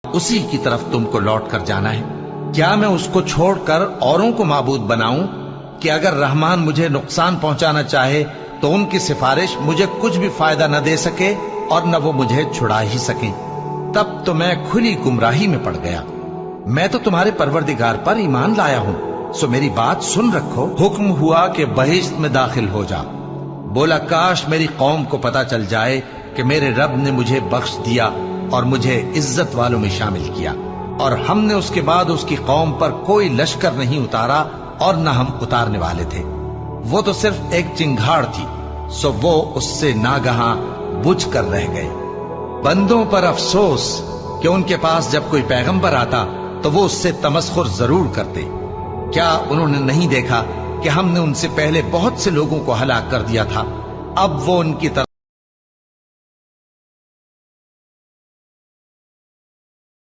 उसी की तरफ तुमको लौट कर जाना है। क्या मैं उसको छोड़कर औरों को माबूद बनाऊं कि अगर रहमान मुझे नुकसान पहुंचाना चाहे तो उनकी सिफारिश मुझे कुछ भी फायदा न दे सके और न वो मुझे छुड़ा ही सके। तब तो मैं खुली गुमराही में पड़ गया। मैं तो तुम्हारे परवरदिगार पर ईमान लाया हूं, सो मेरी बात सुन रखो। हुक्म हुआ कि बहिश्त में दाखिल हो जा। बोला काश मेरी कौम को पता चल जाए कि मेरे रब ने मुझे बख्श दिया और मुझे इज्जत वालों में शामिल किया, और हमने उसके बाद उसकी कौम पर कोई लश्कर नहीं उतारा और न हम उतारने वाले थे। वो तो सिर्फ एक चिंगाड़ थी, सो वो उससे नागहां बुझ कर रह गए। बंदों पर अफसोस कि उनके पास जब कोई पैगंबर आता तो वो उससे तमस्खुर जरूर करते। क्या उन्होंने नहीं देखा कि हमने उनसे पहले बहुत से लोगों को हलाक कर दिया था? अब वो उनकी तरफ